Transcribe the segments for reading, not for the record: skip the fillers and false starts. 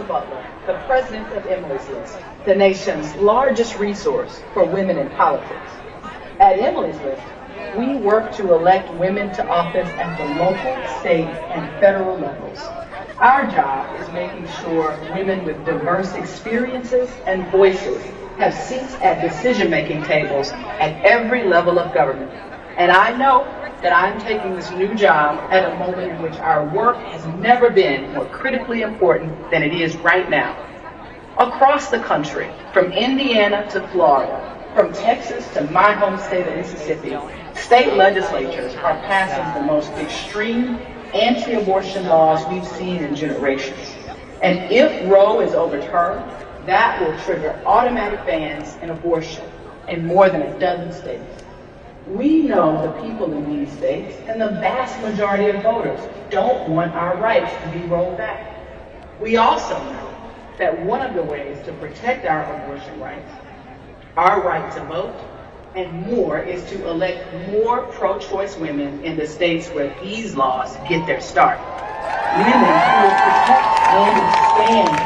Butler, the president of Emily's List, the nation's largest resource for women in politics. At Emily's List, we work to elect women to office at the local, state, and federal levels. Our job is making sure women with diverse experiences and voices have seats at decision-making tables at every level of government. And I know that I'm taking this new job at a moment in which our work has never been more critically important than it is right now. Across the country, from Indiana to Florida, from Texas to my home state of Mississippi, state legislatures are passing the most extreme anti-abortion laws we've seen in generations. And if Roe is overturned, that will trigger automatic bans in abortion in more than a dozen states. We know the people in these states and the vast majority of voters don't want our rights to be rolled back. We also know that one of the ways to protect our abortion rights, our right to vote, and more is to elect more pro-choice women in the states where these laws get their start. Women who will protect and stand,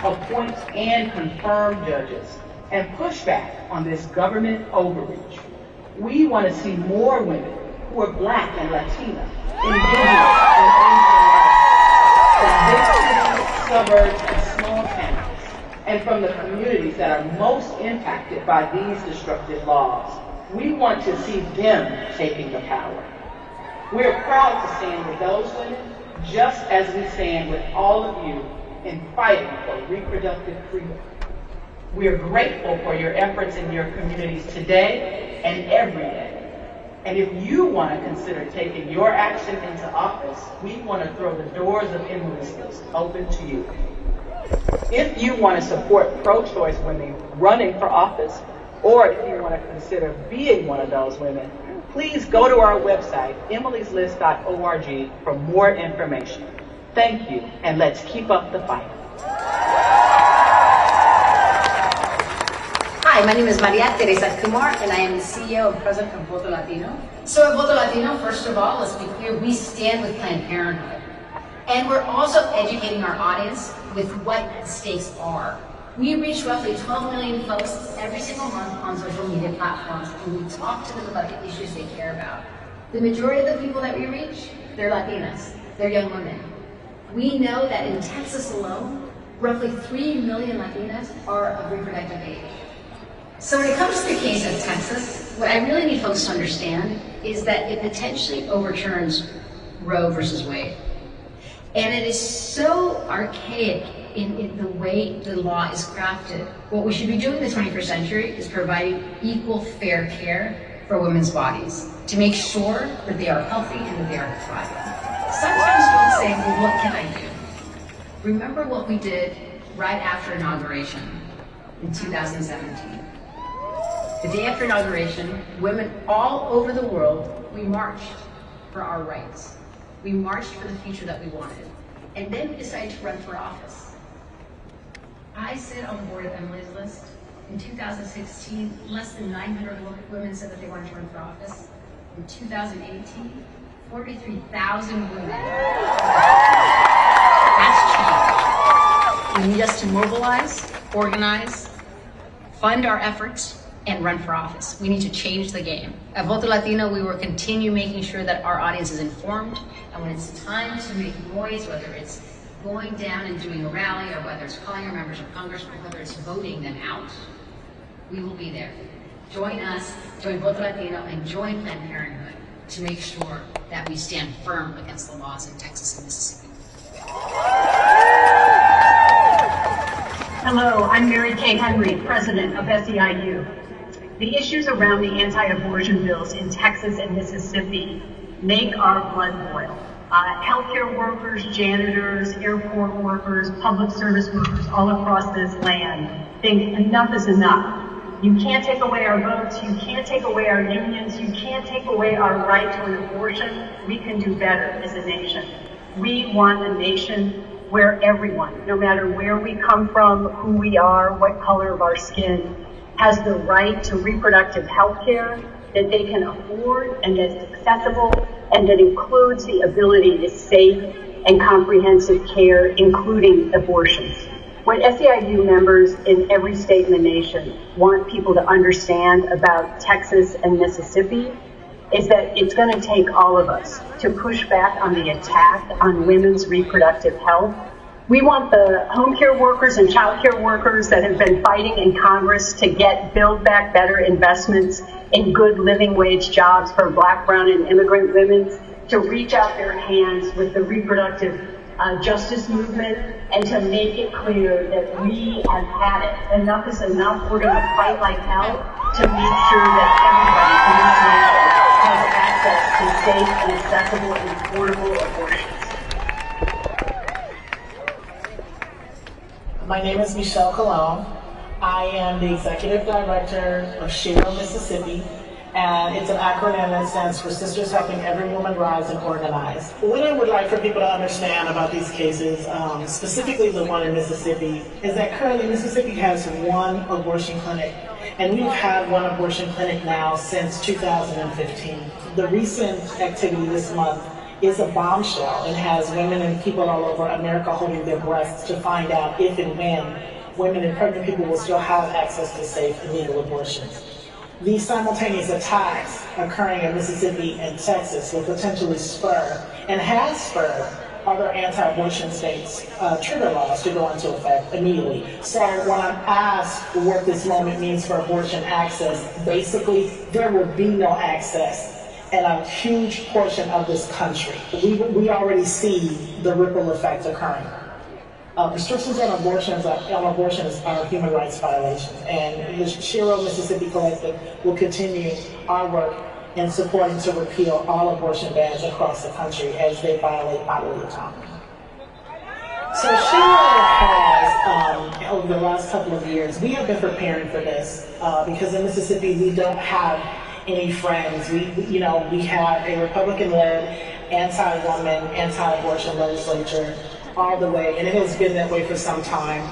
appoint and confirm judges, and push back on this government overreach. We want to see more women who are Black and Latina, Indigenous and Asian, from big cities, suburbs, and small towns, and from the communities that are most impacted by these destructive laws. We want to see them taking the power. We're proud to stand with those women, just as we stand with all of you in fighting for reproductive freedom. We are grateful for your efforts in your communities today and every day. And if you want to consider taking your action into office, we want to throw the doors of Emily's List open to you. If you want to support pro-choice women running for office, or if you want to consider being one of those women, please go to our website, emilyslist.org, for more information. Thank you, and let's keep up the fight. Hi, my name is Maria Teresa Kumar, and I am the CEO and president of Voto Latino. So at Voto Latino, first of all, let's be clear, we stand with Planned Parenthood. And we're also educating our audience with what the stakes are. We reach roughly 12 million folks every single month on social media platforms, and we talk to them about the issues they care about. The majority of the people that we reach, they're Latinas, they're young women. We know that in Texas alone, roughly 3 million Latinas are of reproductive age. So when it comes to the case of Texas, what I really need folks to understand is that it potentially overturns Roe versus Wade. And it is so archaic in the way the law is crafted. What we should be doing in the 21st century is providing equal, fair care for women's bodies to make sure that they are healthy and that they are thriving. Sometimes folks say, well, what can I do? Remember what we did right after inauguration in 2017. The day after inauguration, women all over the world, we marched for our rights. We marched for the future that we wanted. And then we decided to run for office. I sit on the board of Emily's List. In 2016, less than 900 women said that they wanted to run for office. In 2018, 43,000 women. That's change. We need us to mobilize, organize, fund our efforts, and run for office. We need to change the game. At Voto Latino, we will continue making sure that our audience is informed, and when it's time to make noise, whether it's going down and doing a rally, or whether it's calling our members of Congress, or whether it's voting them out, we will be there. Join us, join Voto Latino, and join Planned Parenthood to make sure that we stand firm against the laws in Texas and Mississippi. Hello, I'm Mary Kay Henry, president of SEIU. The issues around the anti-abortion bills in Texas and Mississippi make our blood boil. Healthcare workers, janitors, airport workers, public service workers all across this land think enough is enough. You can't take away our votes, you can't take away our unions, you can't take away our right to an abortion. We can do better as a nation. We want a nation where everyone, no matter where we come from, who we are, what color of our skin, has the right to reproductive health care that they can afford and that's accessible and that includes the ability to safe and comprehensive care, including abortions. What SEIU members in every state in the nation want people to understand about Texas and Mississippi is that it's going to take all of us to push back on the attack on women's reproductive health. We want the home care workers and child care workers that have been fighting in Congress to get Build Back Better investments in good living wage jobs for Black, brown, and immigrant women to reach out their hands with the reproductive justice movement and to make it clear that we have had it. Enough is enough. We're going to fight like hell to make sure that everybody in this nation has access to safe and accessible and affordable abortions. My name is Michelle Colon. I am the Executive Director of SHERO Mississippi, and it's an acronym that stands for Sisters Helping Every Woman Rise and Organize. What I would like for people to understand about these cases, specifically the one in Mississippi, is that currently Mississippi has one abortion clinic, and we've had one abortion clinic now since 2015. The recent activity this month is a bombshell and has women and people all over America holding their breaths to find out if and when women and pregnant people will still have access to safe and legal abortions. These simultaneous attacks occurring in Mississippi and Texas will potentially spur, and has spurred, other anti-abortion states' trigger laws to go into effect immediately. So when I'm asked what this moment means for abortion access, basically there will be no access in a huge portion of this country. We already see the ripple effect occurring. Restrictions on abortions are human rights violations, and the SHERO Mississippi Collective will continue our work in supporting to repeal all abortion bans across the country as they violate bodily autonomy. So SHERO has, over the last couple of years, we have been preparing for this because in Mississippi we don't have any friends. We have a Republican-led anti-woman, anti-abortion legislature all the way, and it has been that way for some time.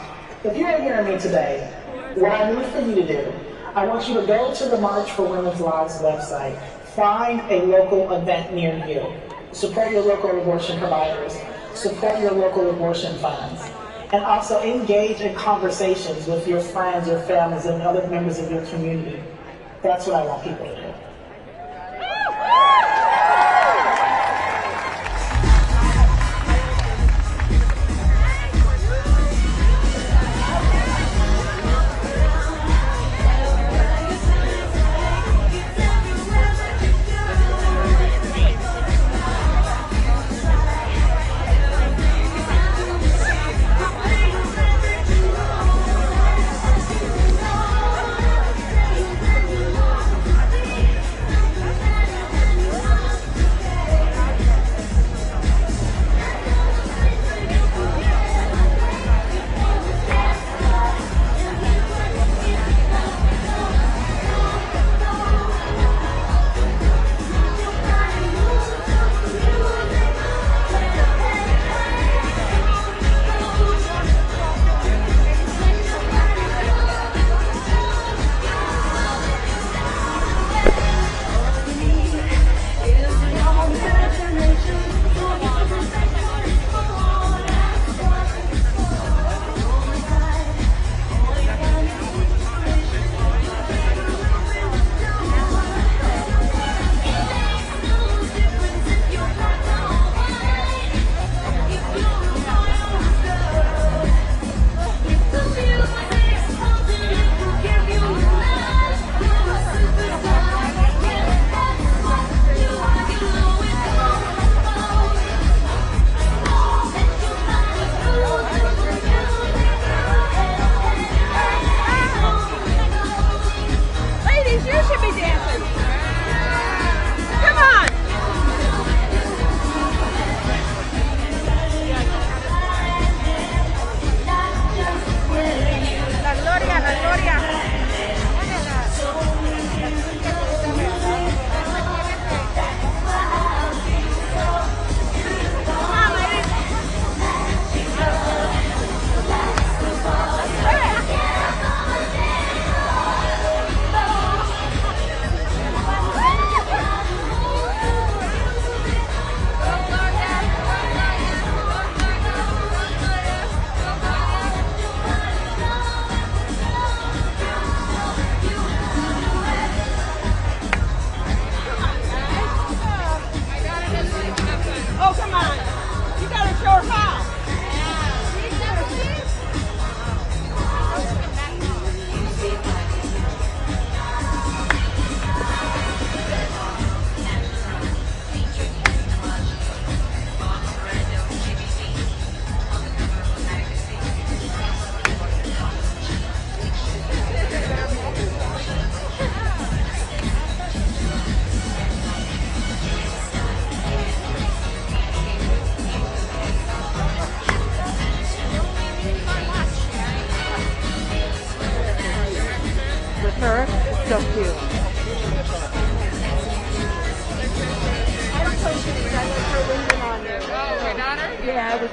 If you're hearing me today, what I need for you to do, I want you to go to the March for Women's Lives website, find a local event near you, support your local abortion providers, support your local abortion funds, and also engage in conversations with your friends, your families, and other members of your community. That's what I want people to do.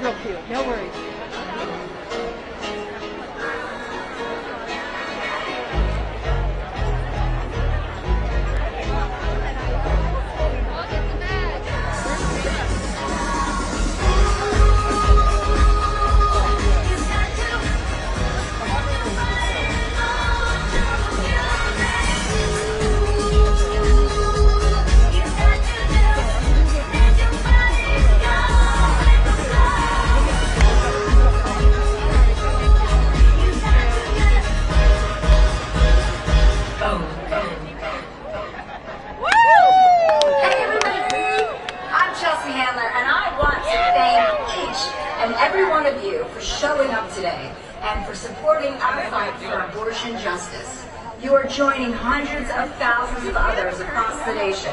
real cute. No worries. Every one of you for showing up today and for supporting our fight for abortion justice. You are joining hundreds of thousands of others across the nation,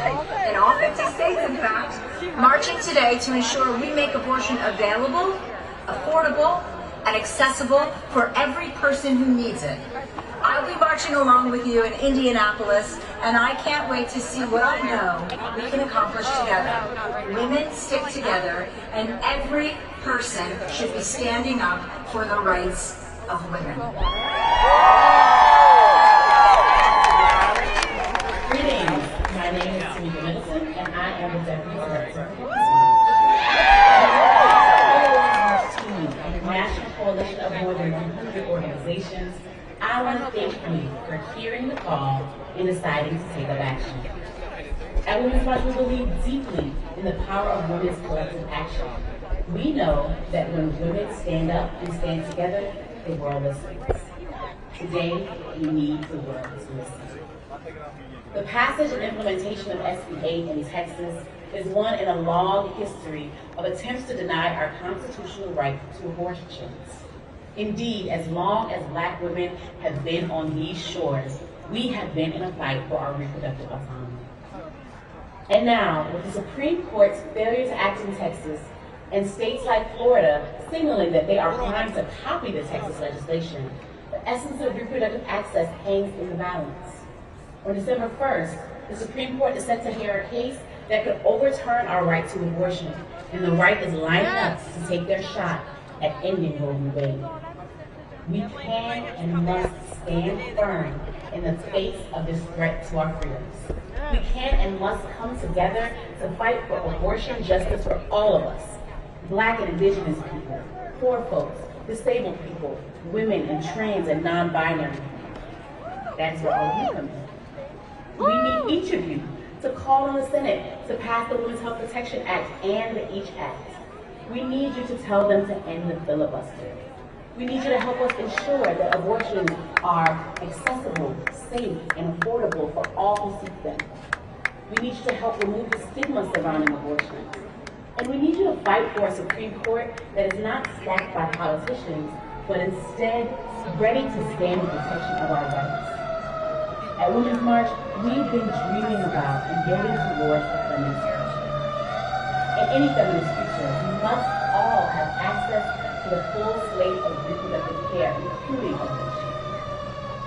in all 50 states in fact, marching today to ensure we make abortion available, affordable, and accessible for every person who needs it. I'll be marching along with you in Indianapolis, and I can't wait to see what I know we can accomplish together. Women stick together, and every person should be standing up for the rights of women. Greetings. My name is Tamika Middleton, and I am the Deputy Director of the National Coalition of more than 100 organizations. I want to thank you for hearing the call and deciding to take up action. At Women's March, we believe deeply in the power of women's collective action. We know that when women stand up and stand together, the world listens. Today, we need the world to listen. The passage and implementation of SB 8 in Texas is one in a long history of attempts to deny our constitutional right to abortions. Indeed, as long as Black women have been on these shores, we have been in a fight for our reproductive autonomy. And now, with the Supreme Court's failure to act in Texas, and states like Florida signaling that they are primed to copy the Texas legislation, the essence of reproductive access hangs in the balance. On December 1st, the Supreme Court is set to hear a case that could overturn our right to abortion, and the right is lining up to take their shot at ending Roe v. Wade. We can and must stand firm in the face of this threat to our freedoms. We can and must come together to fight for abortion justice for all of us. Black and Indigenous people, poor folks, disabled people, women and trans and non-binary people. That's where all you come in. We need each of you to call on the Senate to pass the Women's Health Protection Act and the EACH Act. We need you to tell them to end the filibuster. We need you to help us ensure that abortions are accessible, safe, and affordable for all who seek them. We need you to help remove the stigma surrounding abortion. And we need you to fight for a Supreme Court that is not stacked by politicians, but instead ready to stand in protection of our rights. At Women's March, we've been dreaming about and getting towards a feminist future. In any feminist future, we must all have access to the full slate of reproductive care, including abortion.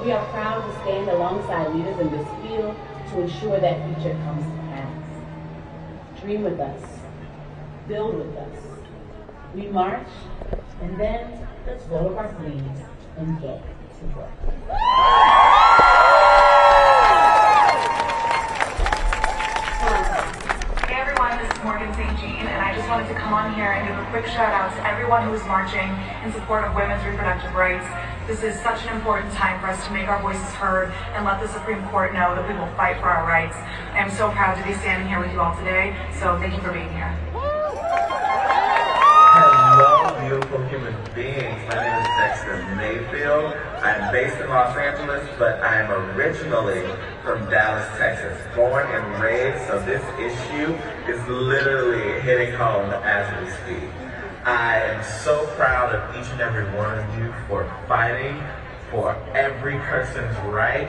We are proud to stand alongside leaders in this field to ensure that future comes to pass. Dream with us. Build with us. We march, and then let's roll up our sleeves and get to work. Hey everyone, this is Morgan St. Jean, and I just wanted to come on here and give a quick shout out to everyone who is marching in support of women's reproductive rights. This is such an important time for us to make our voices heard and let the Supreme Court know that we will fight for our rights. I am so proud to be standing here with you all today, so thank you for being here. Hello, beautiful human beings. My name is Dexter Mayfield. I'm based in Los Angeles, but I'm originally from Dallas, Texas. Born and raised, so this issue is literally hitting home as we speak. I am so proud of each and every one of you for fighting for every person's right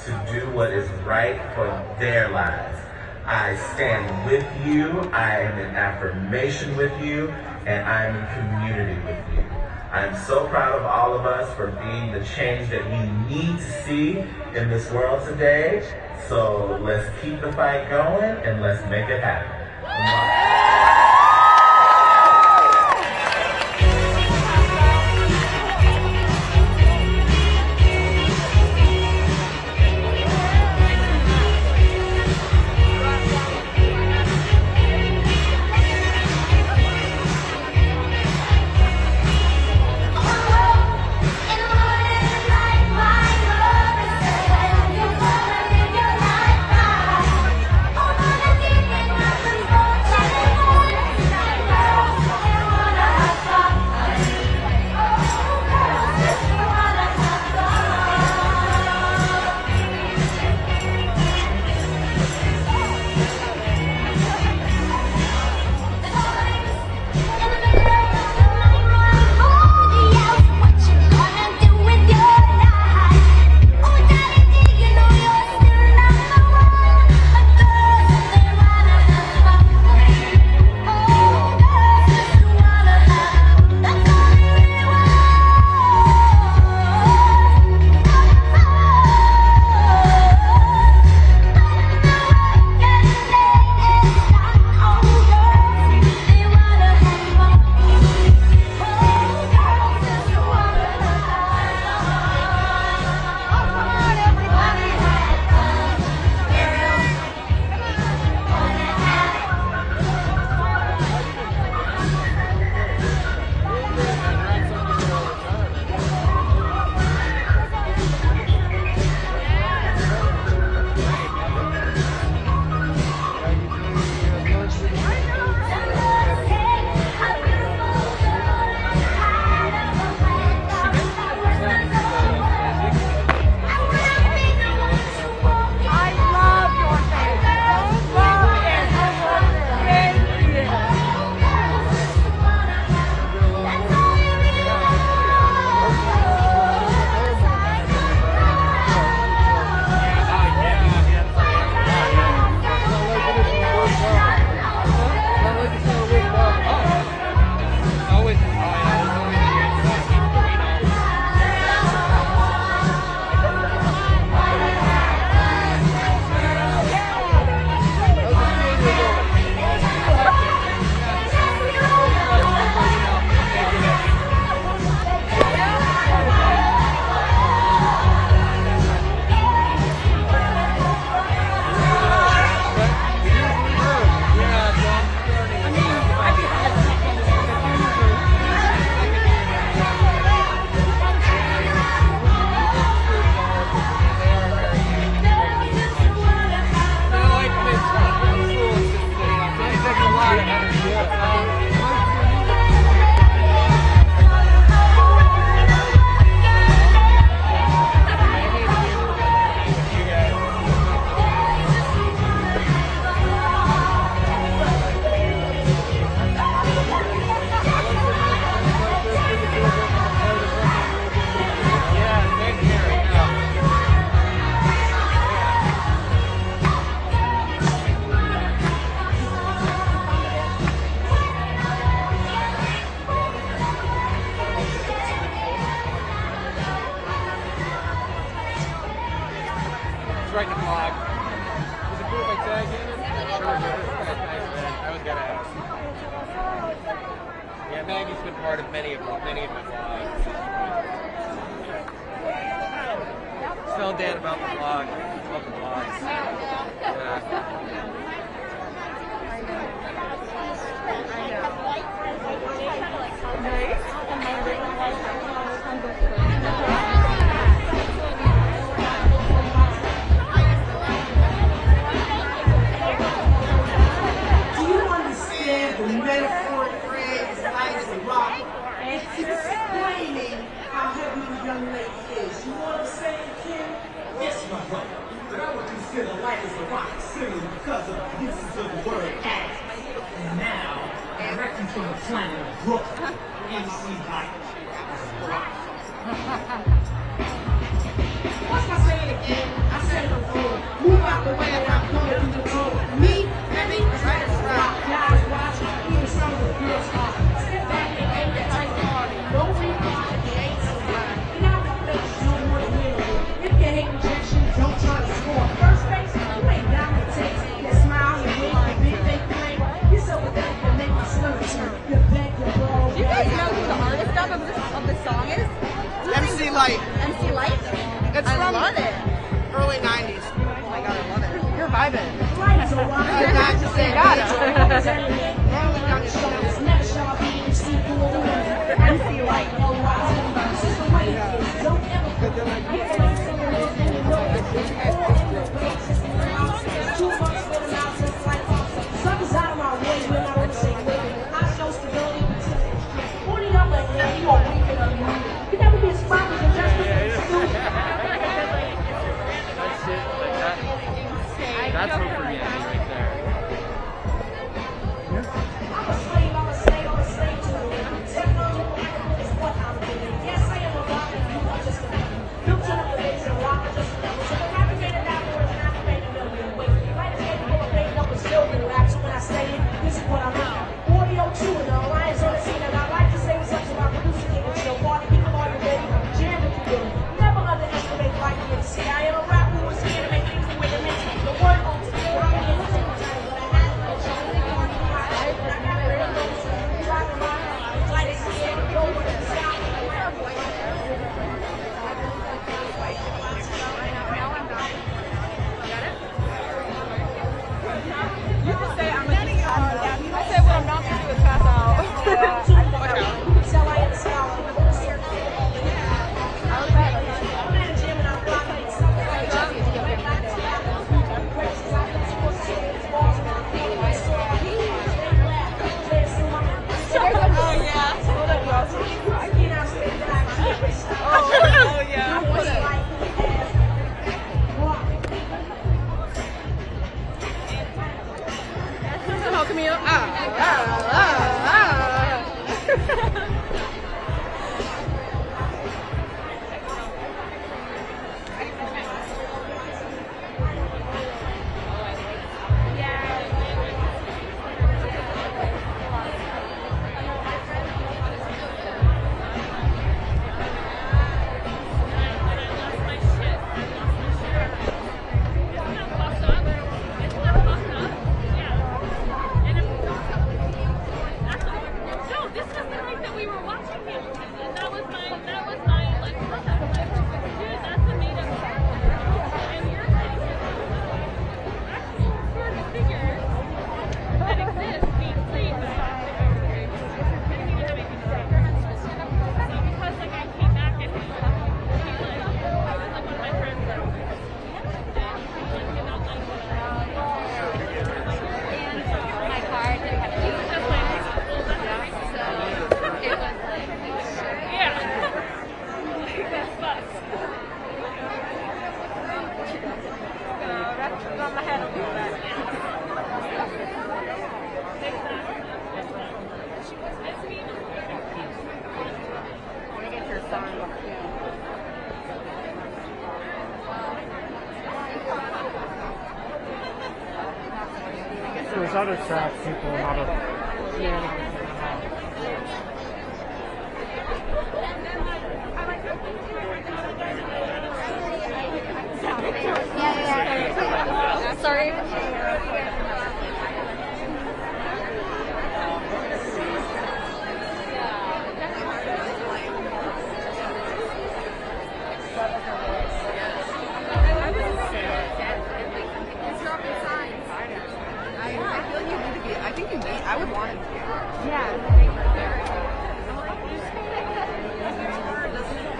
to do what is right for their lives. I stand with you, I am in affirmation with you, and I am in community with you. I am so proud of all of us for being the change that we need to see in this world today. So let's keep the fight going and let's make it happen. And Maggie's been part of many of my vlogs. Tell Dan about the vlog. Love the vlogs. Yeah. Do you understand the metaphor thread is light as a rock? And it's explaining how heavy the young lady is. You know what I'm saying, Kim? Yes, my brother. But I would consider light as a rock simply because of the uses of the word as. And now, directly from the planet of Brooklyn, MC Light as a rock. What's my saying again? I said it before. Move out the way and I'm coming through the door. Me, heavy, light as a rock. Guys watch, even some of the girls are. Step back and ain't that type of party. No replay if you ain't so high. And I won't make you more than winning. If you hate rejection, don't try to score. First base, you ain't down to take. You smile, you wink, you big fake play. You're so pathetic to make me slur. You beg, you blow. Do you guys know who the artist of this song is? MC Light. MC Light? I love it. Early 90s. Oh my god, I love it. You're vibing. Not to say MC Light. Something's out of my way when I don't say wait. I show stability. 40 up like that, you are weak enough. You never be as fine as just That's what for me right there. I'm a slave, I'm a slave to it. Technology is what I'm doing. Yes, I am a rock, and you are just a man. Built on the base and rock, I just never. So the rapper made it afterwards, and I made a million ways. Light is getting full of pain, up with silver and wax. When I say it, this is what I mean. Audio 2 and the Alliance on the scene, and I like to say what's up to my producer, King and Chill. Party people are ready, jam if you will. Never underestimate like you can see. I am a rapper who is here to make things the way they're meant to be. The word on to do, I'm here to take the time, but I have to show you the party. I got it, driving by, light is here, go with the sky. You can say I'm going to do I said what I'm not going to do is pass out. You can tell I am a scholar. I'm at a gym and I'm blocking it. Oh yeah. Oh yeah. Hello, Camille. There's other track people not a Sorry.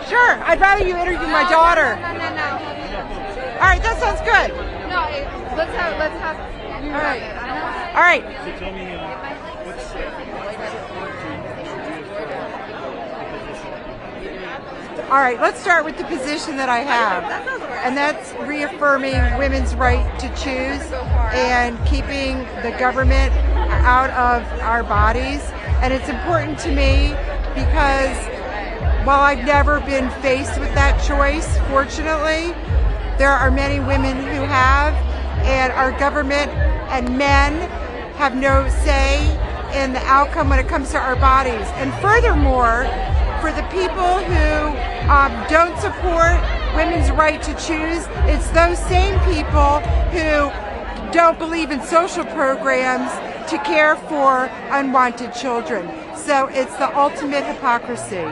Sure, I'd rather you interview my daughter. No. All right, that sounds good. No, let's have you. All right. I know. All right. So tell me, All right, let's start with the position that I have, and that's reaffirming women's right to choose and keeping the government out of our bodies. And it's important to me because while I've never been faced with that choice, fortunately, there are many women who have, and our government and men have no say in the outcome when it comes to our bodies. And furthermore, for the people who don't support women's right to choose, it's those same people who don't believe in social programs to care for unwanted children. So it's the ultimate hypocrisy.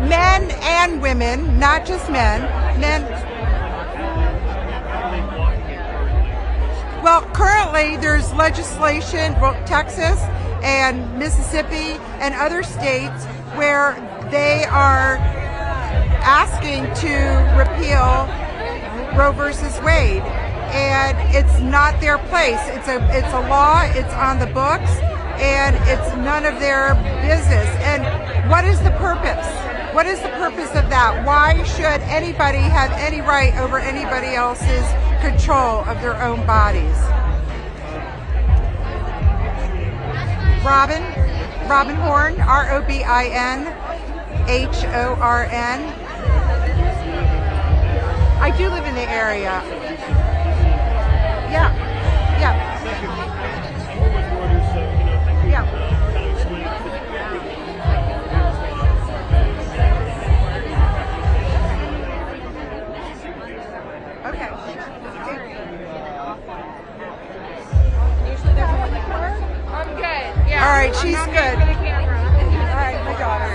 Men and women, not just men. Well, currently there's legislation, Texas and Mississippi and other states, where they are asking to repeal Roe versus Wade, and it's not their place. It's a law. It's on the books, and it's none of their business. And what is the purpose? What is the purpose of that? Why should anybody have any right over anybody else's control of their own bodies? Robin Horn, ROBINHORN. I do live in the area. Yeah. Okay. I'm good. Yeah. All right, she's I'm good. For the camera. All right, my daughter.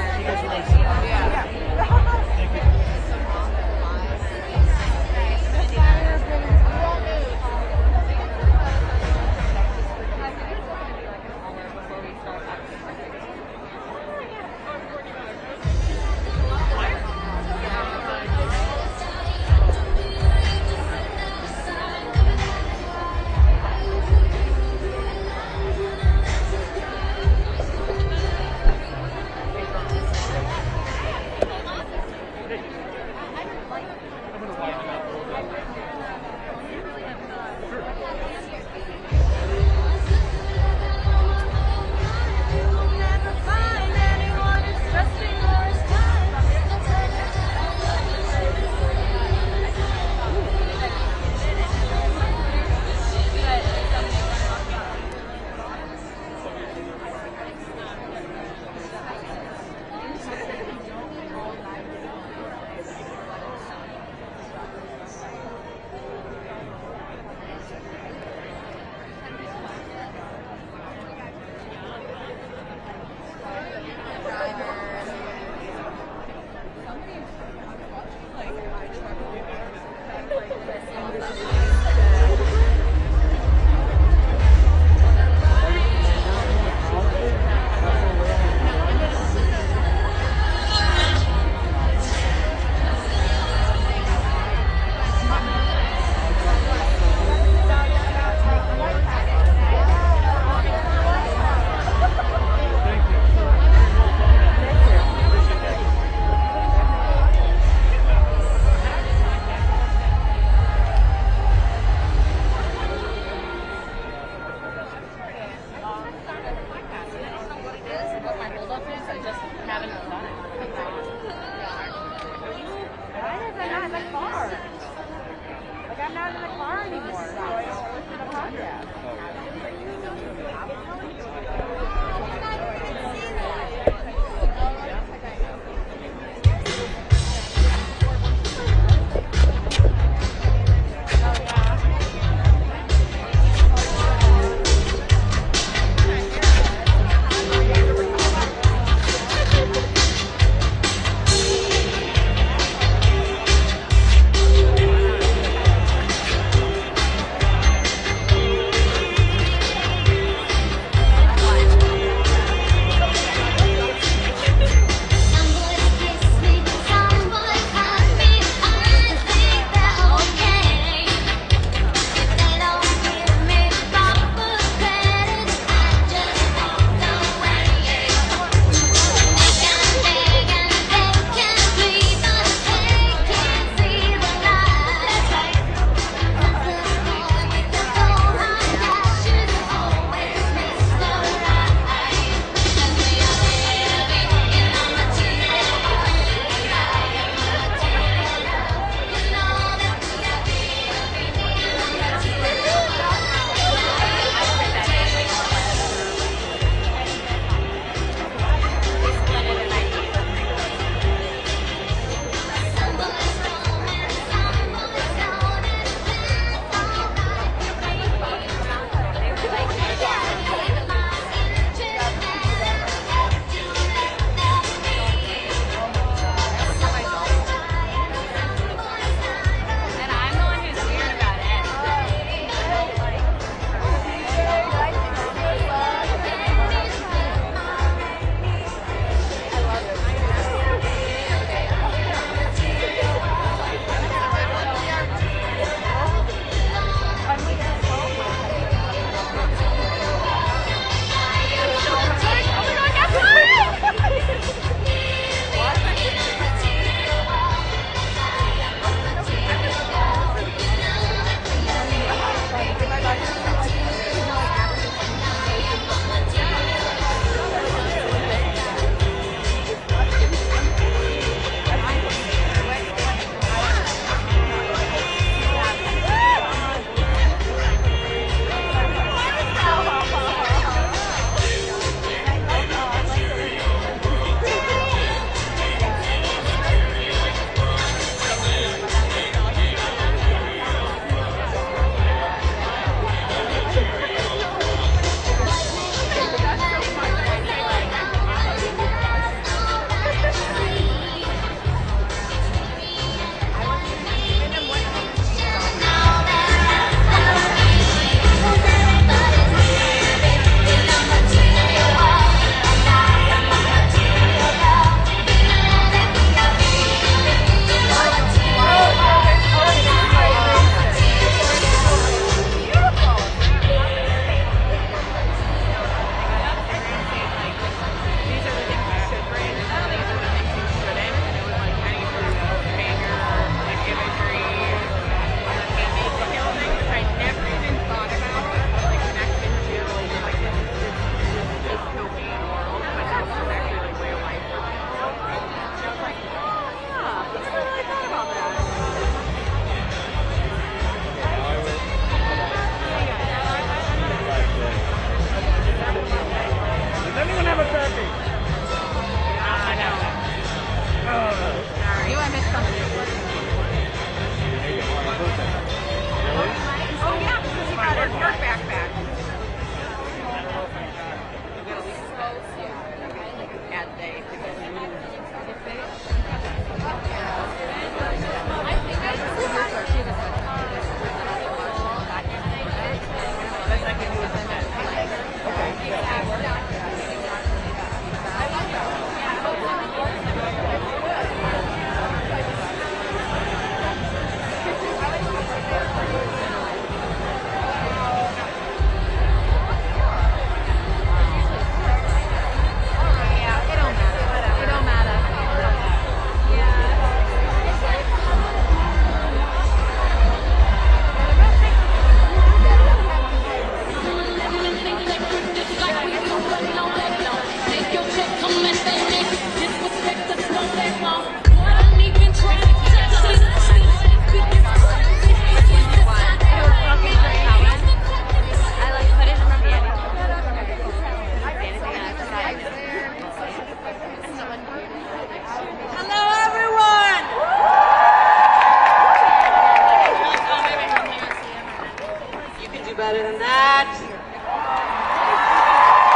that.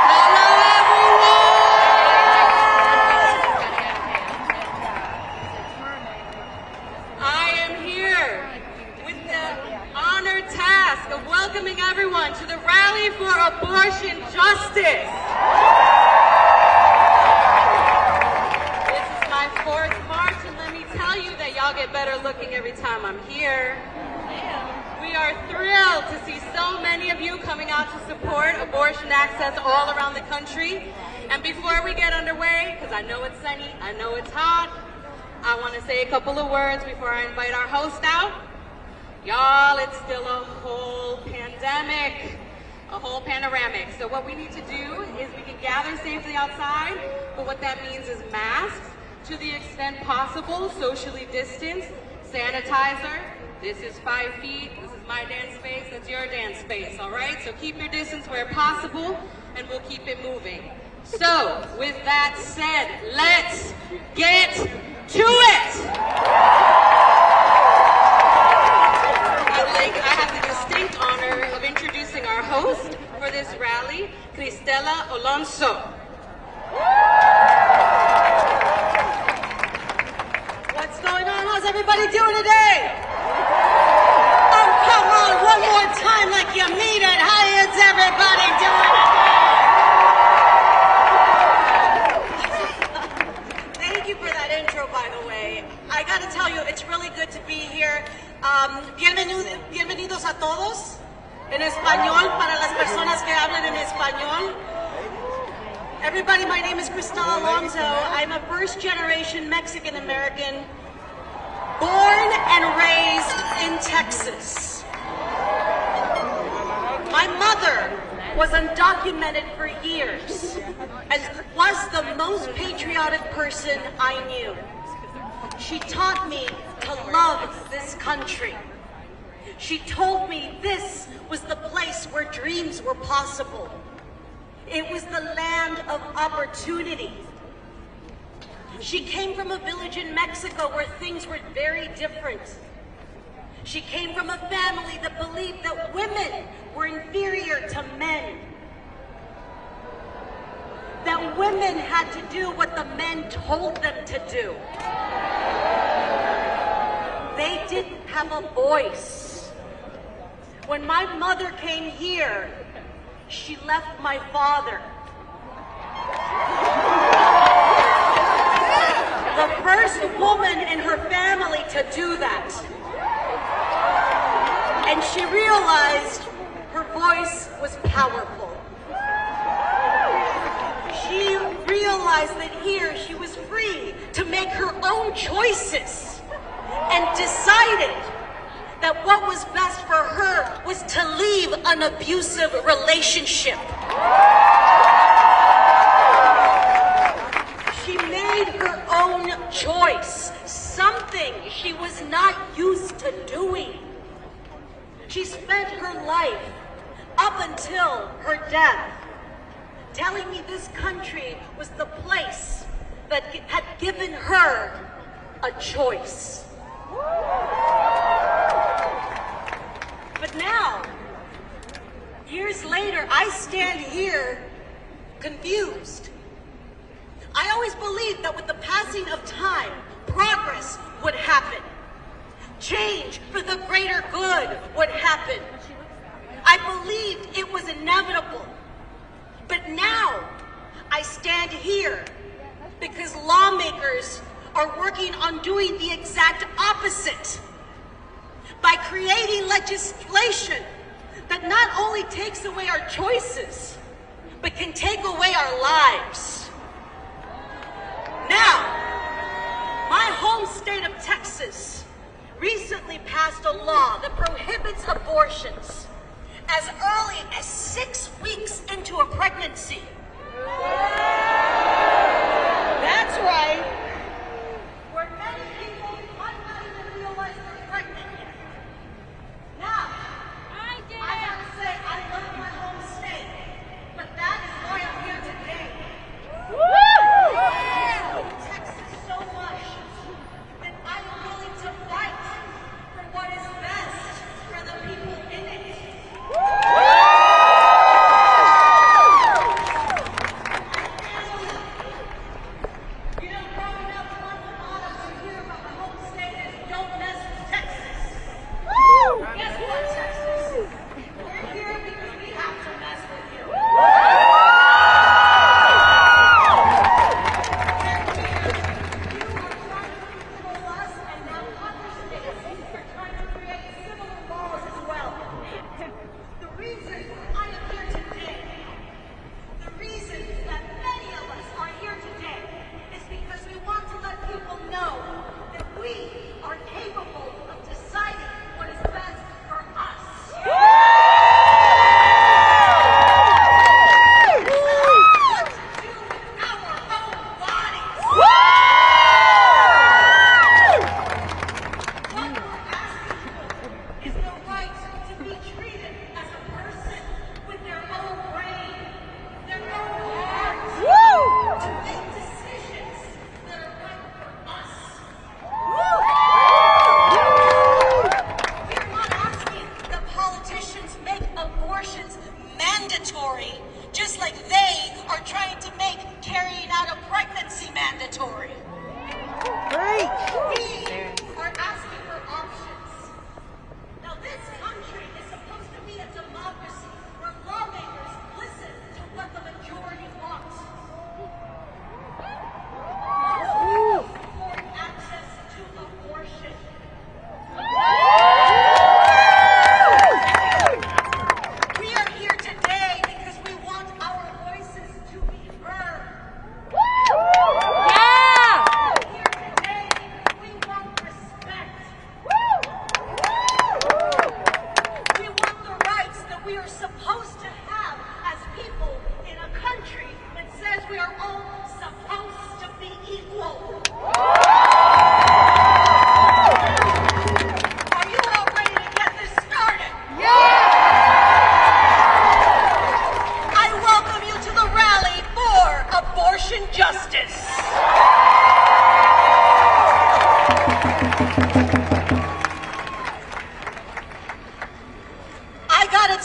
Hello, everyone. I am here with the honored task of welcoming everyone to the Rally for Abortion Justice. This is my 4th march, and let me tell you that y'all get better looking every time I'm here. We are thrilled to see so many of you coming out to support abortion access all around the country. And before we get underway, because I know it's sunny, I know it's hot, I want to say a couple of words before I invite our host out. Y'all, it's still a whole pandemic, a whole panoramic. So what we need to do is we can gather safely outside, but what that means is masks to the extent possible, socially distanced, sanitizer. This is 5 feet, this is my dance space, that's your dance space, all right? So keep your distance where possible, and we'll keep it moving. So, with that said, let's get to it! I have the distinct honor of introducing our host for this rally, Cristela Alonso. What's going on? How's everybody doing today? Oh, come on, one more time like you mean it. How is everybody doing today? Thank you for that intro, by the way. I gotta tell you, it's really good to be here. Bienvenidos a todos. En español, para las personas que hablan en español. Everybody, my name is Cristela Alonso. I'm a first-generation Mexican-American, born and raised in Texas. My mother was undocumented for years and was the most patriotic person I knew. She taught me to love this country. She told me this was the place where dreams were possible. It was the land of opportunity. She came from a village in Mexico where things were very different. She came from a family that believed that women were inferior to men. That women had to do what the men told them to do. They didn't have a voice. When my mother came here, she left my father. The first woman in her family to do that. And she realized her voice was powerful. She realized that here she was free to make her own choices and decided that what was best for her was to leave an abusive relationship. She made her own choice, something she was not used to doing. She spent her life, up until her death, telling me this country was the place that had given her a choice. But now, years later, I stand here confused. I always believed that with the passing of time, progress would happen. Change for the greater good would happen. I believed it was inevitable. But now, I stand here because lawmakers are working on doing the exact opposite. By creating legislation that not only takes away our choices, but can take away our lives. Now, my home state of Texas recently passed a law that prohibits abortions as early as 6 weeks into a pregnancy. That's right. Where many people might not even realize they're pregnant yet. Now, I gotta say, I love my home state, but that is why I'm here today. I love Texas so much that I am willing to fight for what is best for the people in it.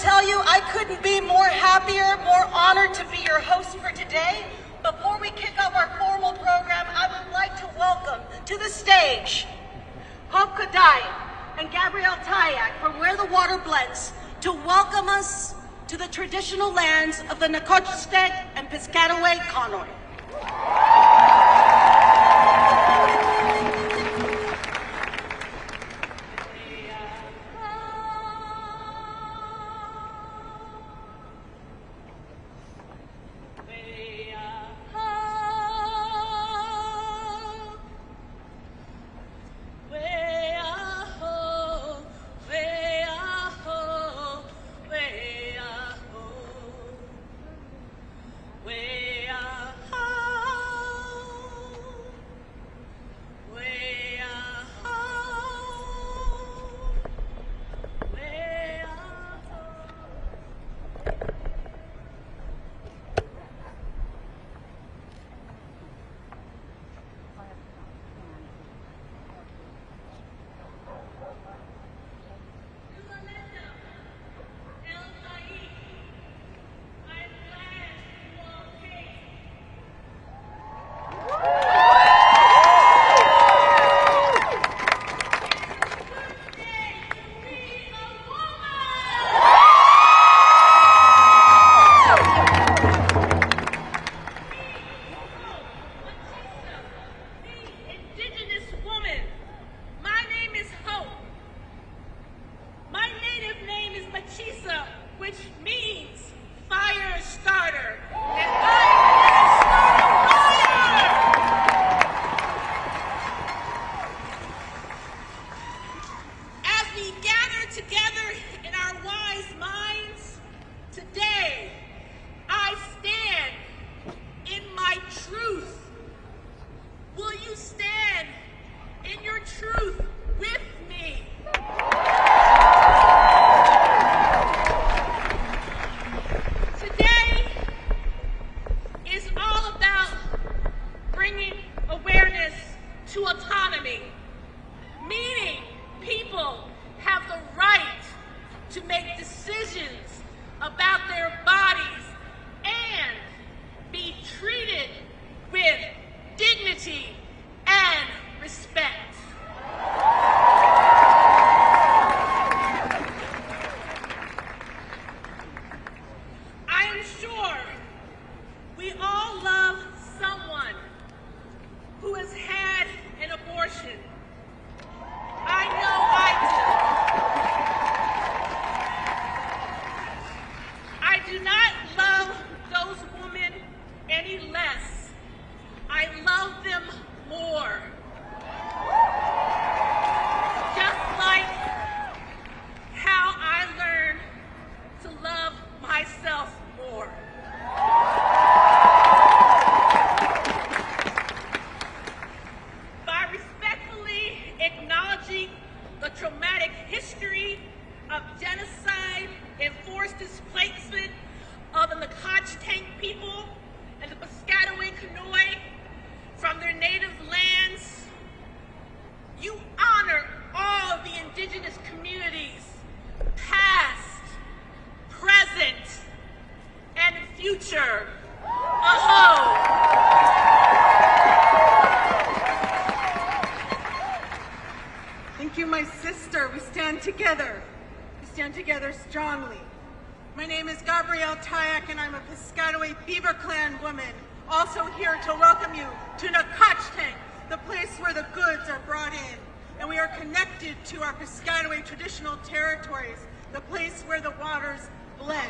tell you I couldn't be more happier, more honored to be your host for today. Before we kick off our formal program, I would like to welcome to the stage Hope Kadai and Gabrielle Tayak from Where the Water Blends to welcome us to the traditional lands of the Nacotchitec and Piscataway Conoy. Together strongly. My name is Gabrielle Tayak and I'm a Piscataway Beaver Clan woman, also here to welcome you to Nacotchitec, the place where the goods are brought in. And we are connected to our Piscataway traditional territories, the place where the waters blend.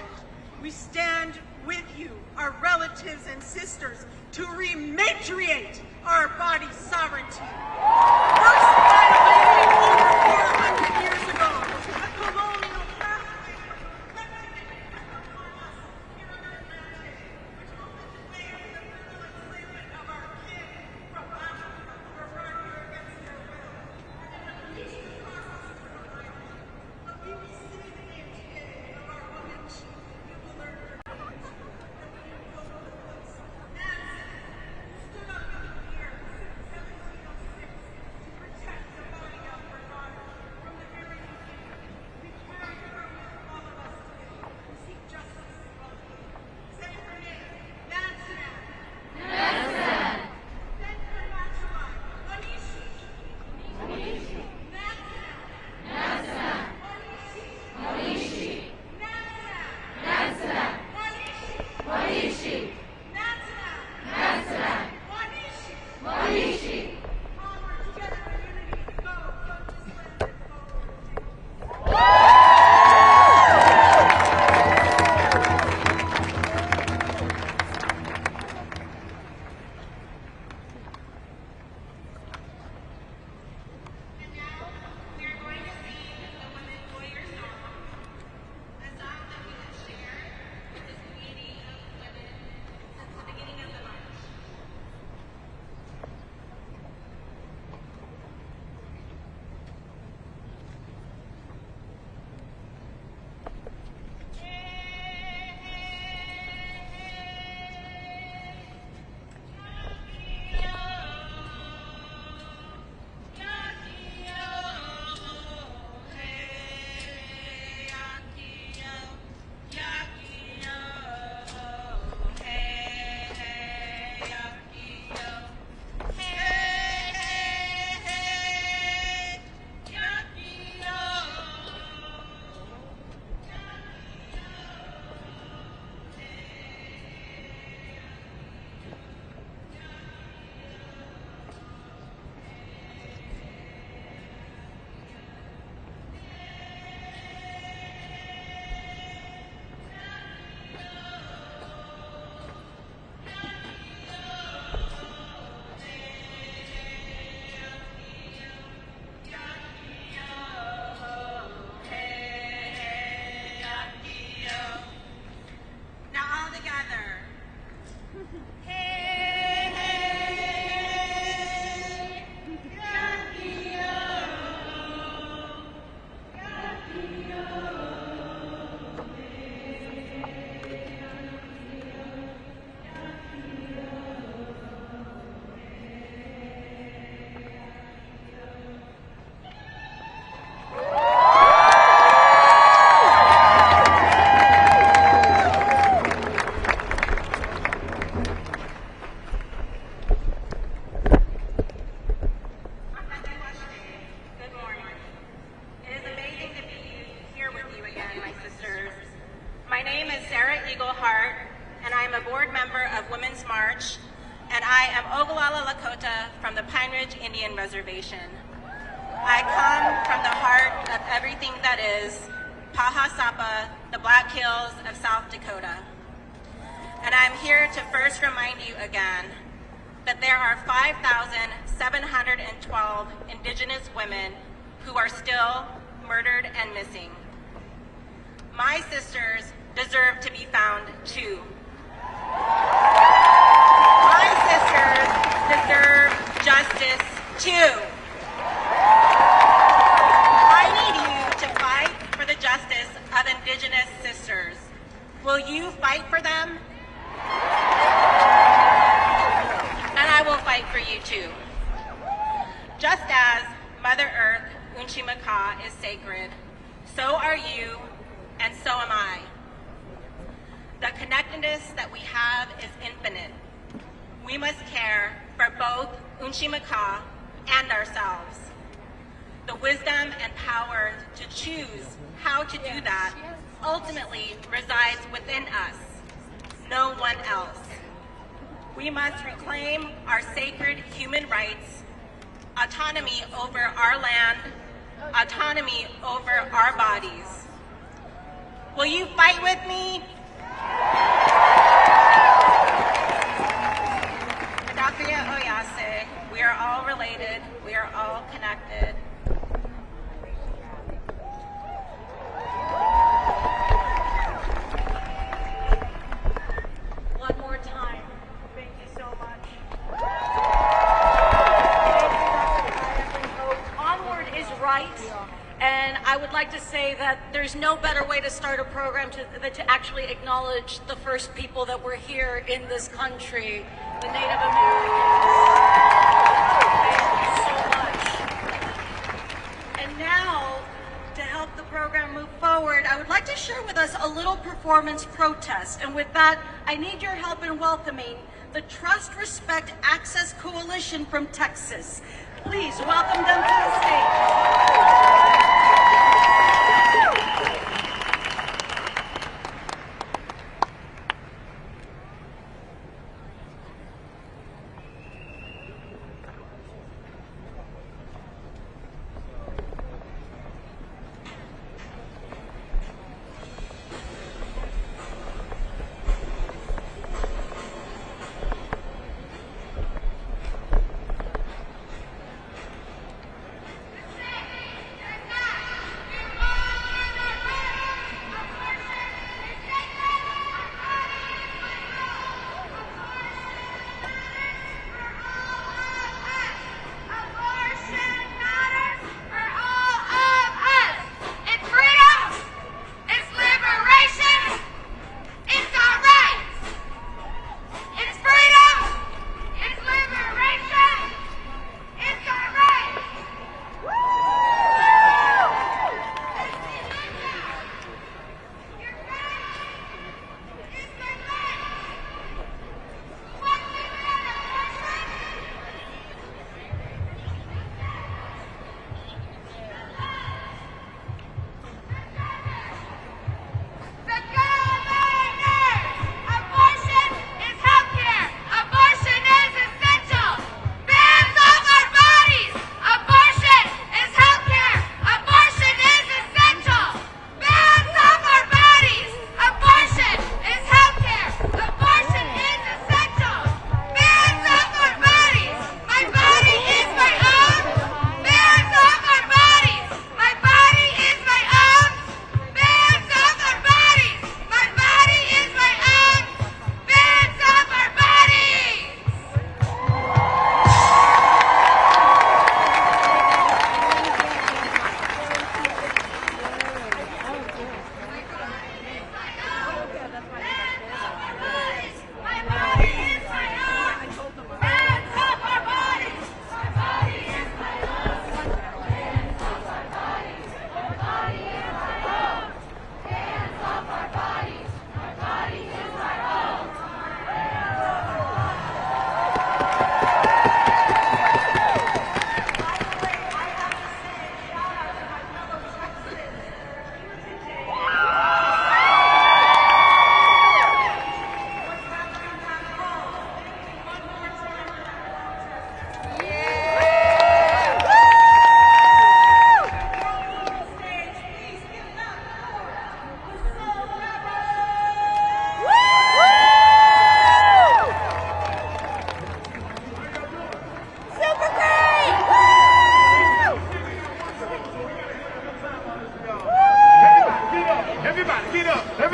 We stand with you, our relatives and sisters, to rematriate our body sovereignty. First violated over 400 years ago, a colonial pathway here on our land, which opened the way to the brutal enslavement of our kin from Africa who were brought here against their will. And in the peaceful process of our life, what we will see the name today of our women, you will learn their names. And when you go to the place, Nancy, who stood up in the year 1706 to you, my sisters. My name is Sarah Eaglehart, and I am a board member of Women's March, and I am Oglala Lakota from the Pine Ridge Indian Reservation. I come from the heart of everything that is Pahasapa, the Black Hills of South Dakota. And I'm here to first remind you again that there are 5,712 Indigenous women who are still murdered and missing. My sisters deserve to be found too. My sisters deserve justice too. I need you to fight for the justice of Indigenous sisters. Will you fight for them? And I will fight for you too. Just as Mother Earth, Unchimaka, is sacred, so are you, and so am I. The connectedness that we have is infinite. We must care for both Unchimaka and ourselves. The wisdom and power to choose how to do that ultimately resides within us, no one else. We must reclaim our sacred human rights, autonomy over our land, autonomy over our bodies. Will you fight with me? Dakuya Oyase, we are all related, we are all connected. One more time. Thank you so much. Onward is right. And I would like to say that there's no better way to start a program than to actually acknowledge the first people that were here in this country, the Native Americans. Thank you so much. And now, to help the program move forward, I would like to share with us a little performance protest. And with that, I need your help in welcoming the Trust, Respect, Access Coalition from Texas. Please welcome them to the stage.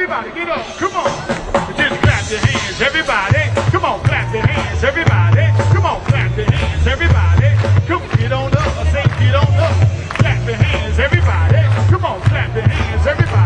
Everybody get up, come on. Just clap your hands, everybody. Come on, clap your hands, everybody. Come on, clap your hands, everybody. Come get on up, I say get on up. Clap your hands, everybody. Come on, clap your hands, everybody.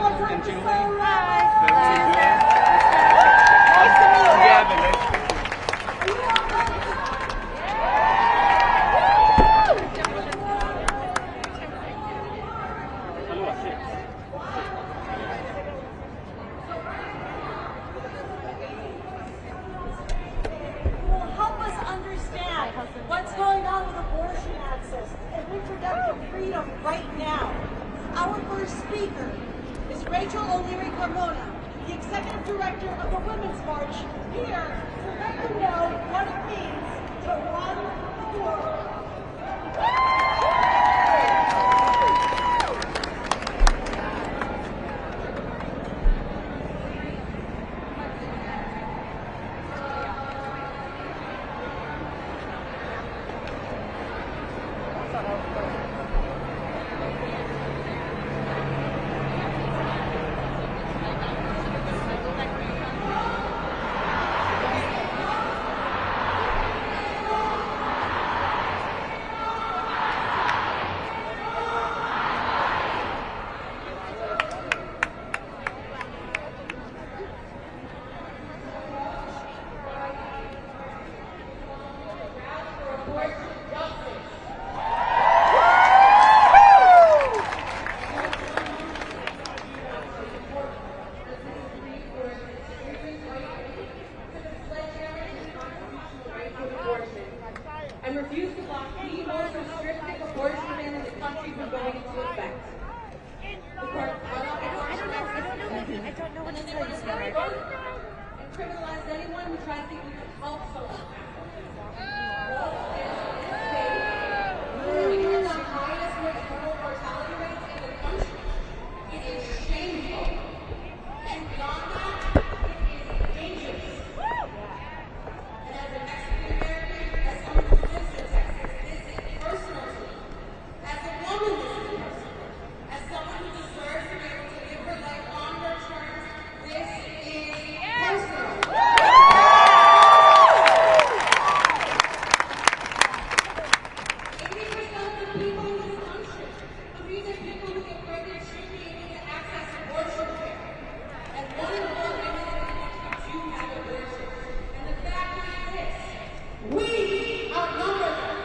And Julie. Help us understand what's going on with abortion access and reproductive freedom right now. Our first speaker is Rachel O'Leary Carmona, the Executive Director of the Women's March, here to let you know what it means to run the world. And refuse to block the most restrictive abortion ban in the country from going into effect. The court I don't know what to tell you, sweetheart. And criminalize anyone who tries to even help someone. We have the highest maternal mortality rates in the country. It is shameful. And beyond that, it is dangerous. And as an Mexican American, as someone who lives in Texas, this is personal to me. As a woman, this is personal. As someone who deserves to be able to live her life on her terms, this is personal. 80% of the people in this country believe that people who get pregnant should be able to access abortion care. And 1 in 4 women in this country do have abortions. And the fact is this: we outnumber them.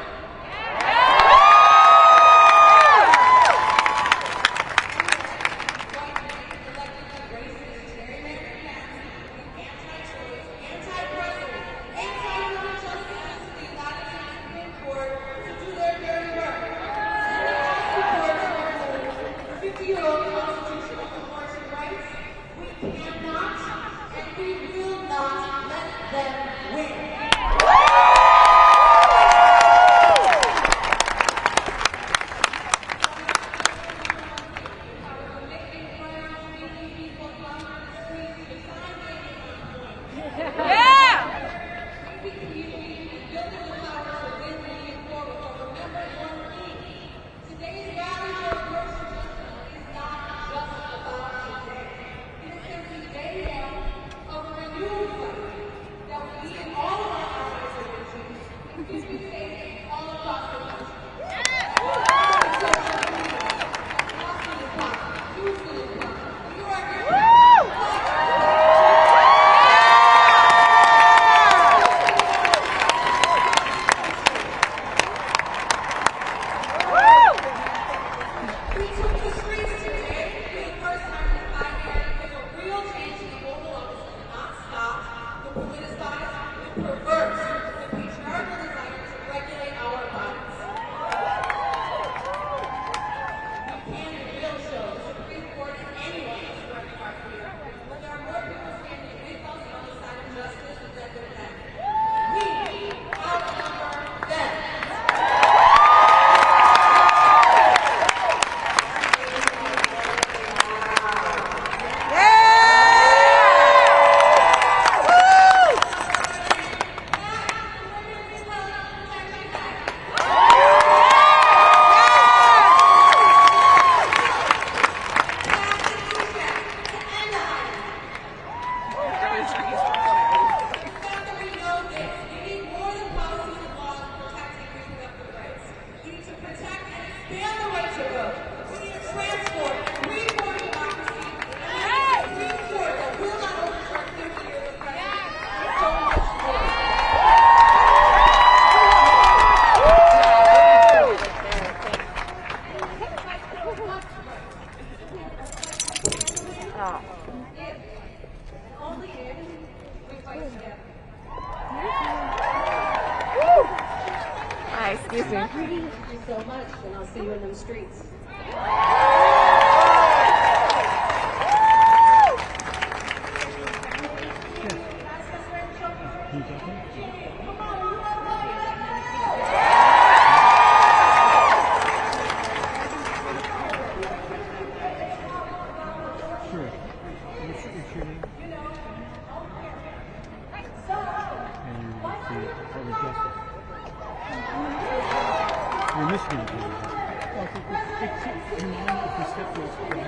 Today's rally for abortion is not just about today. It is simply stop. Only if we fight together. Hi, excuse me. Thank you so much, and I'll see you in the streets. Sure. What's your name? And you're the Department of Justice. You're Michigan. Well, if you mind if we step those forward?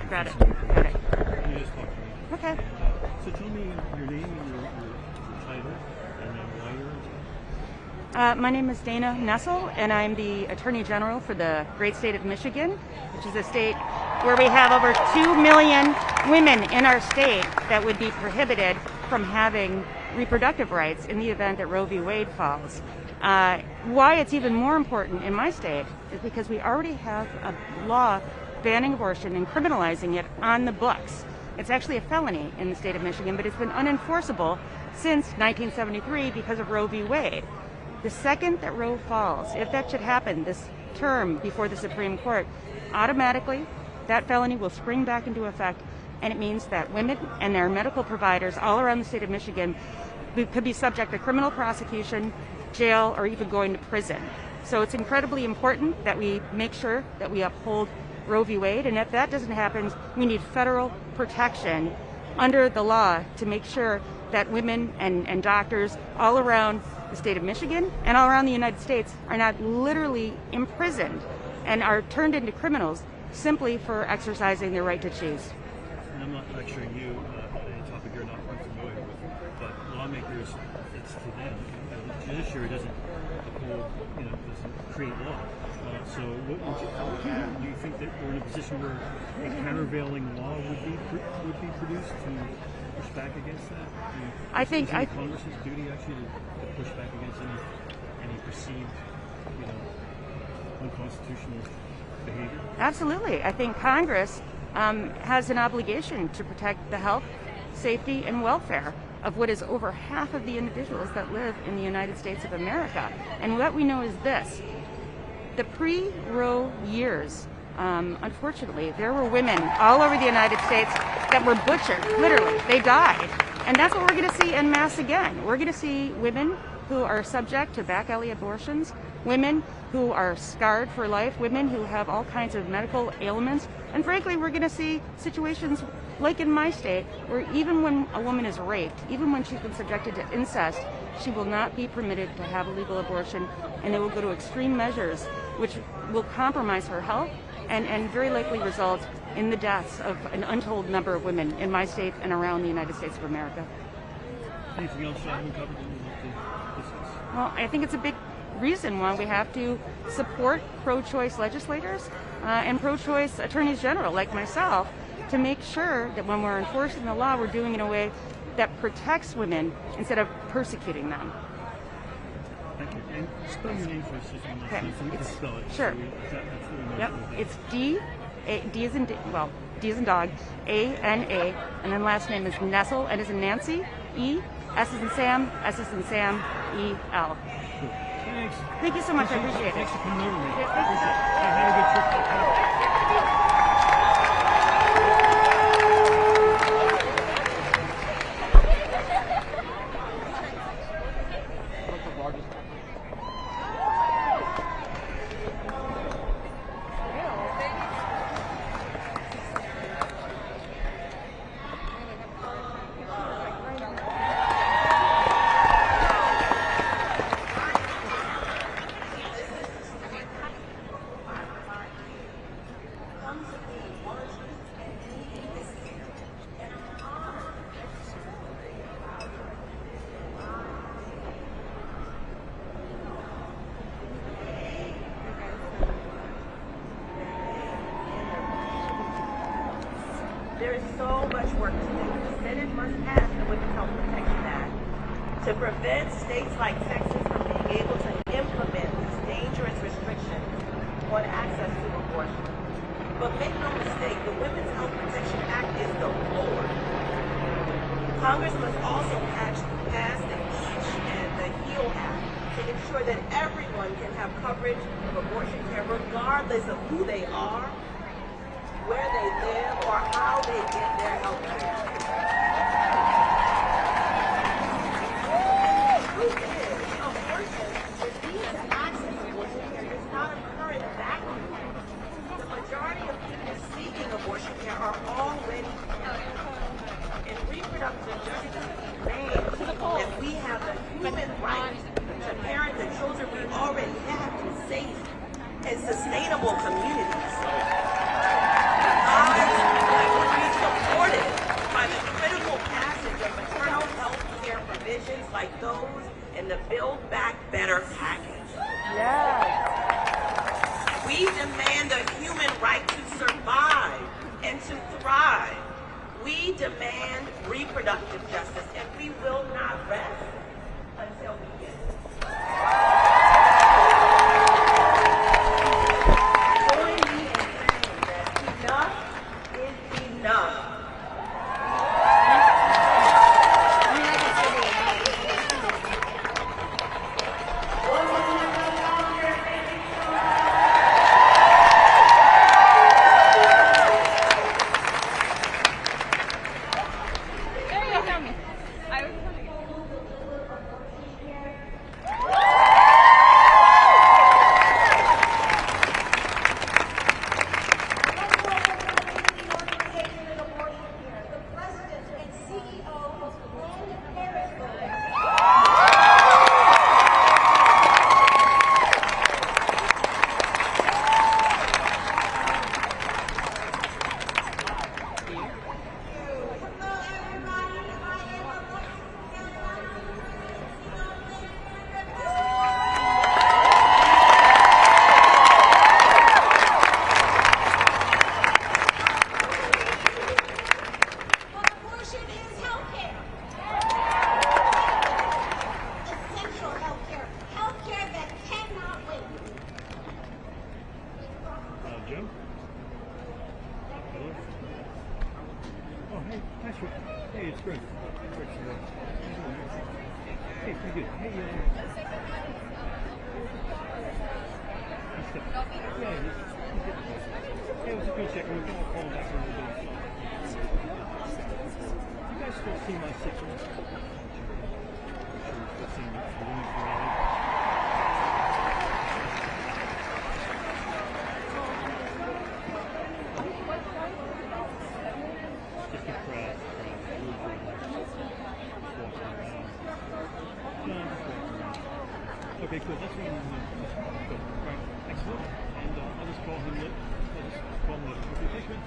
Got it. Got it. Okay. So tell me your name and your title and why you're My name is Dana Nessel, and I'm the Attorney General for the great state of Michigan, which is a state where we have over 2 million women in our state that would be prohibited from having reproductive rights in the event that Roe v. Wade falls. Why it's even more important in my state is because we already have a law banning abortion and criminalizing it on the books. It's actually a felony in the state of Michigan, but it's been unenforceable since 1973 because of Roe v. Wade. The second that Roe falls, if that should happen this term before the Supreme Court, automatically that felony will spring back into effect, and it means that women and their medical providers all around the state of Michigan could be subject to criminal prosecution, jail, or even going to prison. So it's incredibly important that we make sure that we uphold Roe v. Wade, and if that doesn't happen, we need federal protection under the law to make sure that women and doctors all around the state of Michigan and all around the United States are not literally imprisoned and are turned into criminals simply for exercising their right to choose. And I'm not lecturing you on a topic you're not familiar with, but lawmakers, it's to them. The judiciary doesn't uphold, doesn't create law. So what do you think that we're in a position where a countervailing law would be produced to push back against that? I think Congress's duty actually to push back against any perceived, unconstitutional behavior? Absolutely. I think Congress has an obligation to protect the health, safety, and welfare of what is over half of the individuals that live in the United States of America. And what we know is this. The pre-Roe years, unfortunately, there were women all over the United States that were butchered, literally. They died. And that's what we're going to see en masse again. We're going to see women who are subject to back alley abortions, women who are scarred for life, women who have all kinds of medical ailments. And frankly, we're going to see situations like in my state where even when a woman is raped, even when she's been subjected to incest, she will not be permitted to have a legal abortion, and they will go to extreme measures which will compromise her health and very likely result in the deaths of an untold number of women in my state and around the United States of America. Anything else you haven't covered that you'd like to discuss? Well, I think it's a big reason why we have to support pro-choice legislators and pro-choice attorneys general like myself to make sure that when we're enforcing the law, we're doing it in a way that protects women instead of persecuting them. Thank you. And spell your name for us just one last time so we can spell it. Sure. Yep. It's D as in dog, A-N-A, and then last name is Nessel, N as in Nancy, E, S as in Sam, S as in Sam, E-L. Thanks. Thank you so much. I appreciate it. Thanks for coming over, man. Yeah, thank you. Have a good trip. to prevent states like Texas from being able to implement these dangerous restrictions on access to abortion. But make no mistake, the Women's Health Protection Act is the floor. Congress must also pass the EACH and the HEAL Act to ensure that everyone can have coverage of abortion care regardless of who they are, where they live, or how they get their health care. And the truth is, abortion, the need to access abortion care does not occur in a vacuum. The majority of people seeking abortion care are already parents. And reproductive justice demands that we have the human right to parent the children we already have in safe and sustainable communities. Lives that would be supported by the critical passage of maternal health care provisions like those in the Build Back Better package. Yes. We demand the human right to survive and to thrive. We demand reproductive justice, and we will not rest until we get it. Join me in saying that enough is enough. Okay, cool. That's what I'm going to do. Right, excellent. And I'll just call him later. Okay, thanks, man.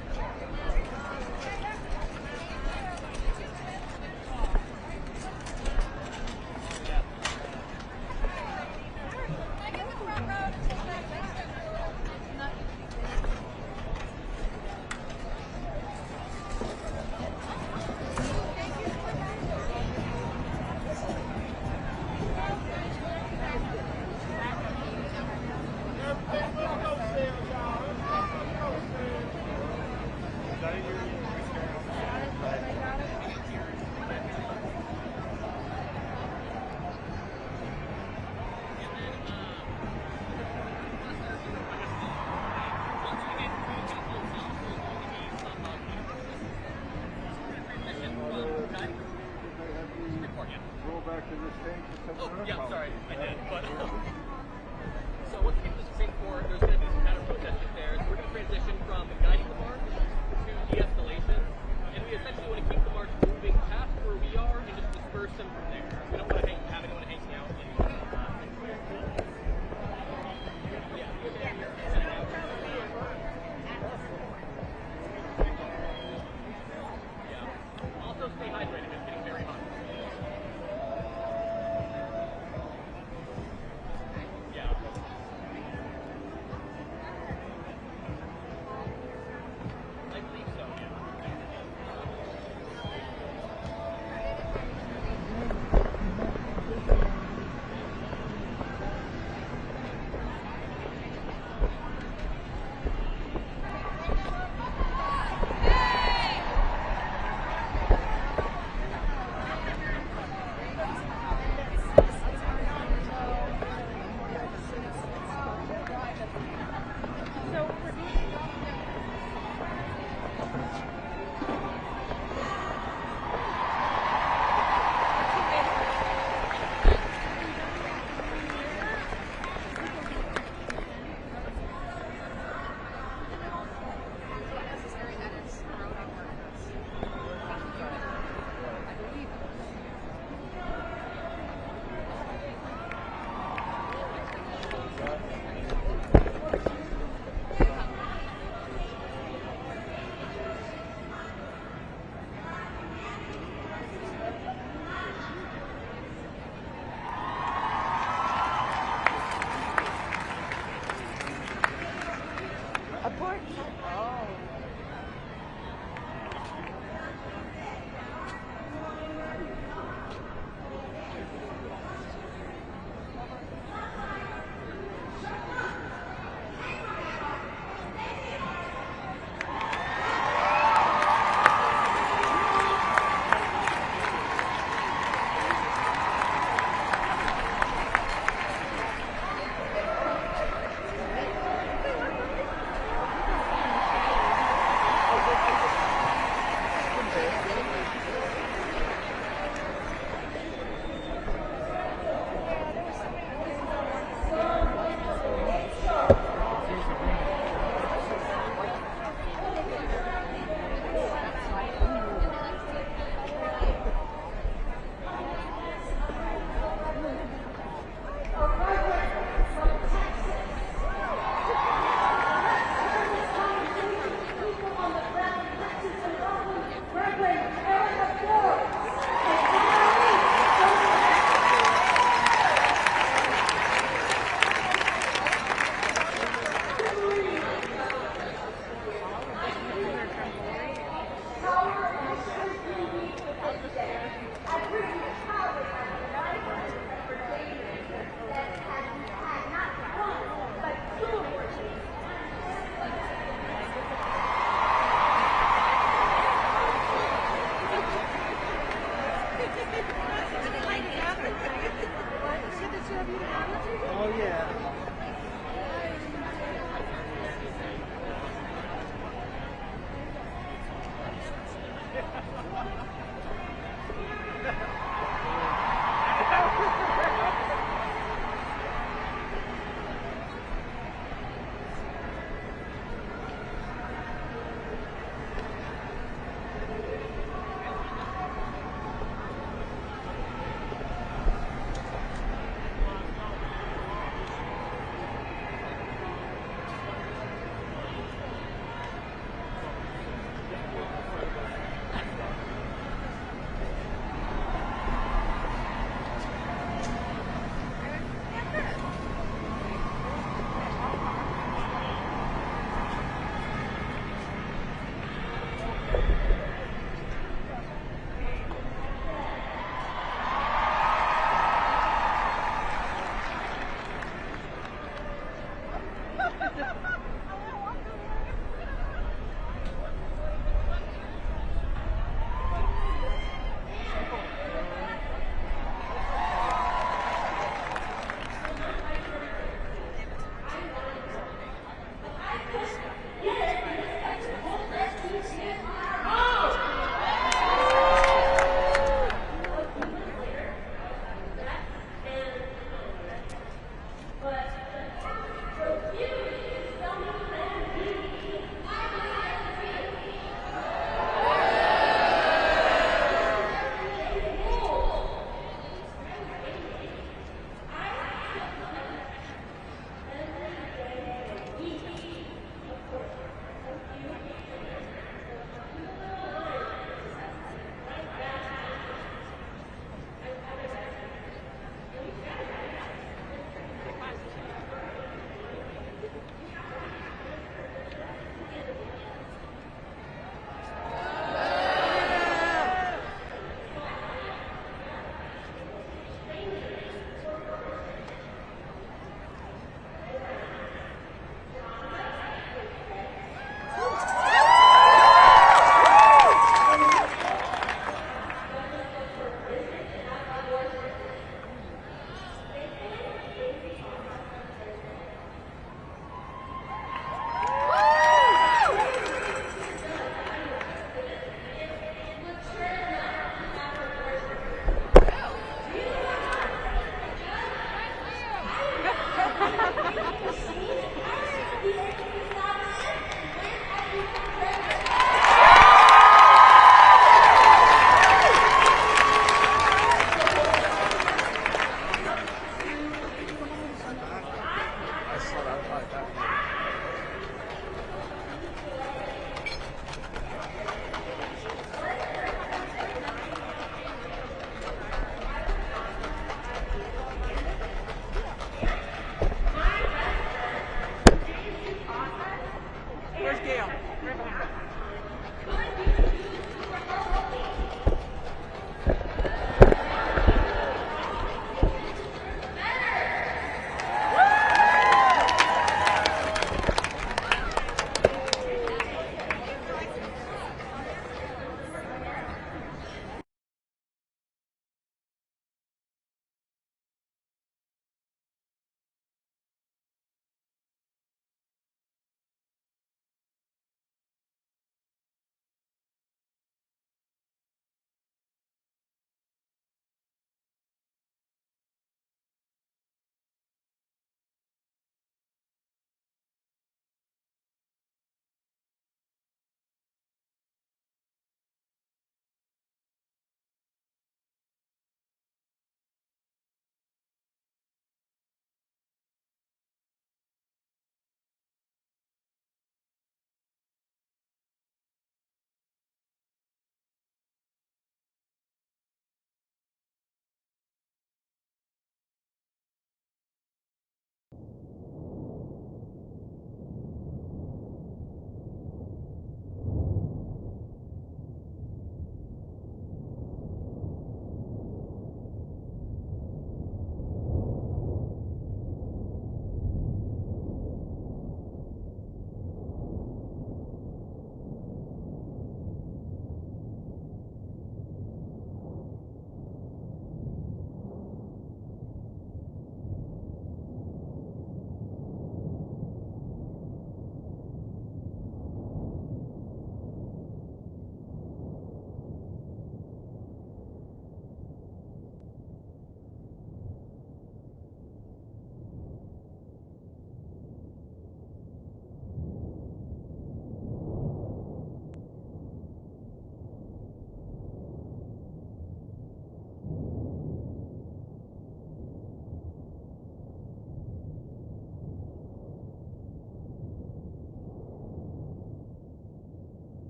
From there. We don't want to have anyone hanging out in